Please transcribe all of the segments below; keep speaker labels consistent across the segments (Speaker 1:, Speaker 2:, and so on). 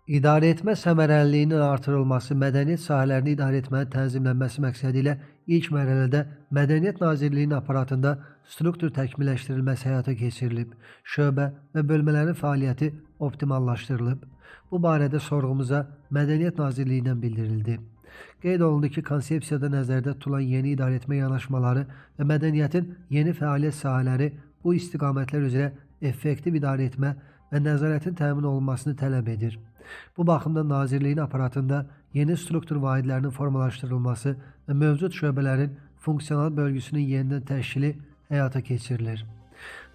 Speaker 1: İdarəetmə səmərəliliyinin artırılması, mədəniyyət sahələrini idarəetmənin tənzimlənməsi məqsədilə ilk mərhələdə Mədəniyyət Nazirliyinin aparatında struktur təkmilləşdirilməsi həyata keçirilib, şöbə və bölmələrin fəaliyyəti optimallaşdırılıb. Bu barədə sorğumuza Mədəniyyət Nazirliyindən bildirildi. Qeyd olundu ki, konsepsiyada nəzərdə tutulan yeni idarəetmə yanaşmaları və mədəniyyətin yeni fəaliyyət sahələri bu istiqamətlər üzrə effektiv idarəetmə və nəzarətin təmin olunmasını tələb edir. Bu baxımdan Nazirliyin aparatında yeni struktur vahidlərinin formalaşdırılması və mövcud şöbələrin funksional bölgüsünün yenidən təşkili həyata keçirilir.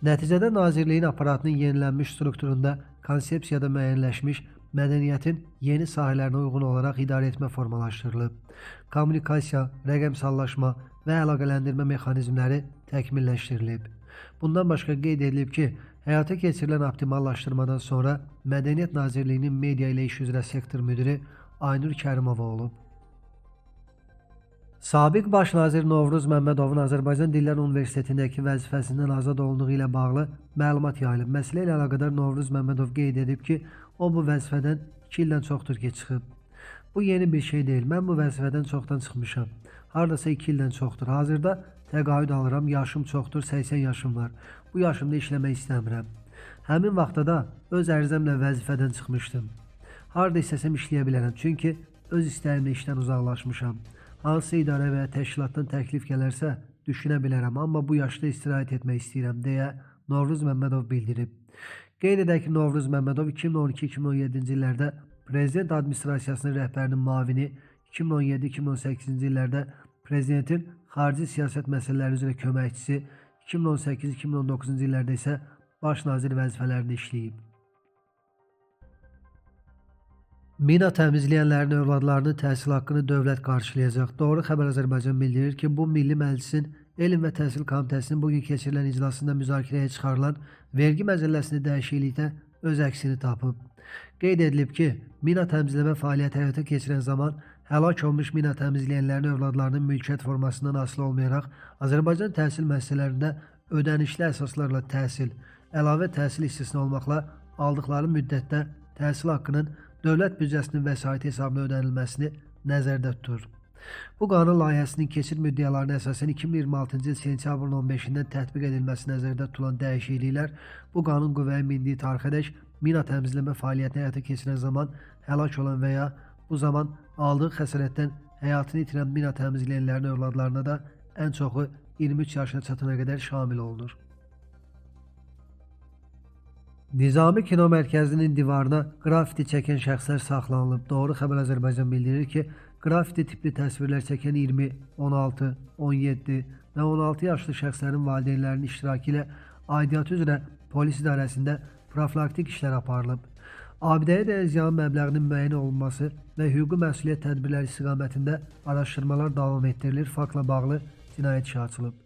Speaker 1: Nəticədə Nazirliyin aparatının yenilənmiş strukturunda konsepsiyada müəyyənləşmiş mədəniyyətin yeni sahələrinə uyğun olaraq idarəetmə formalaşdırılıb. Kommunikasiya, rəqəmsallaşma və əlaqələndirmə mexanizmləri təkmilləşdirilib. Bundan başqa qeyd edilib ki, həyata keçirilən optimallaşdırmadan sonra Mədəniyyət Nazirliyinin media ilə iş üzrə sektor müdiri Aynur Kərimova olub. Sabiq Baş nazir Novruz Məmmədovun Azərbaycan Dillər Universitetindəki vəzifəsindən azad olunduğu ilə bağlı məlumat yayılıb. Məsələ ilə əlaqədar Novruz Məmmədov qeyd edib ki, o bu vəzifədən 2 ildən çoxdur ki, çıxıb. Bu yeni bir şey deyil. Mən bu vəzifədən çoxdan çıxmışam. Hardasa 2 ildən çoxdur. Hazırda təqaüd alıram. Yaşım çoxdur, 80 yaşım var. Bu yaşımda işləmək istəmirəm. Həmin vaxtda da öz ərizəmlə vəzifədən çıxmışdım. Harada istəsəm işləyə bilərəm. Çünki öz istəyimlə işdən uzaqlaşmışam. Hansı idarə və ya təşkilatdan təklif gələrsə düşünə bilərəm. Amma bu yaşda istirahət etmək istəyirəm, deyə Novruz Məmmədov bildirib. Qeyd edək ki, Novruz Məmmədov 2012-2017-ci illərdə Prezident Administrasiyasının rəhbərinin müavini, 2017-2018-ci illərdə Prezidentin xarici siyasət məsələləri üzrə köməkçisi, 2018-2019-cu illərdə isə Baş nazir vəzifələrində işləyib. Mina təmizləyənlərin övladlarının təhsil haqqını dövlət qarşılayacaq. Doğru Xəbər Azərbaycan bildirir ki, bu Milli Məclisin Elm və Təhsil Komitəsinin bugün keçirilən iclasında müzakirəyə çıxarılan vergi məcəlləsində dəyişiklikdə öz əksini tapıb. Qeyd edilib ki, mina təmizləmə fəaliyyəti həyata keçirən zaman həlak olmuş mina təmizləyənlərin övladlarının mülkiyyət formasından asılı olmayaraq Azərbaycan təhsil müəssisələrində ödənişli əsaslarla təhsil, əlavə təhsil istisna olmaqla aldıqları müddətdə təhsil haqqının dövlət büdcəsinin vəsaiti hesabına ödənilməsini nəzərdə tutur. Bu qanun layihəsinin keçid müddəalarına əsasən 2026-cı il sentyabrın 15-dən tətbiq edilməsi nəzərdə tutulan dəyişikliklər bu qanun qüvvəyə mindiyi tarixədək mina təmizləmə fəaliyyətini həyata keçirən zaman həlak olan və ya bu zaman aldığı xəsarətdən həyatını itirən mina təmizləyənlərin övladlarına da ən çoxu 23 yaşına çatana qədər şamil olunur. Nizami Kino Mərkəzinin divarına qrafiti çəkən şəxslər saxlanılıb. Doğru Xəbər Azərbaycan bildirir ki, qrafiti tipli təsvirlər çəkən 20, 16, 17 və 16 yaşlı şəxslərin valideynlərinin iştirakı ilə aidiyyatı üzrə polis idarəsində profilaktik işlər aparılıb. Abidəyə dəyən ziyan məbləğinin müəyyən olunması və hüquqi məsuliyyət tədbirləri istiqamətində araşdırmalar davam etdirilir. Faktla bağlı cinayət işi açılıb.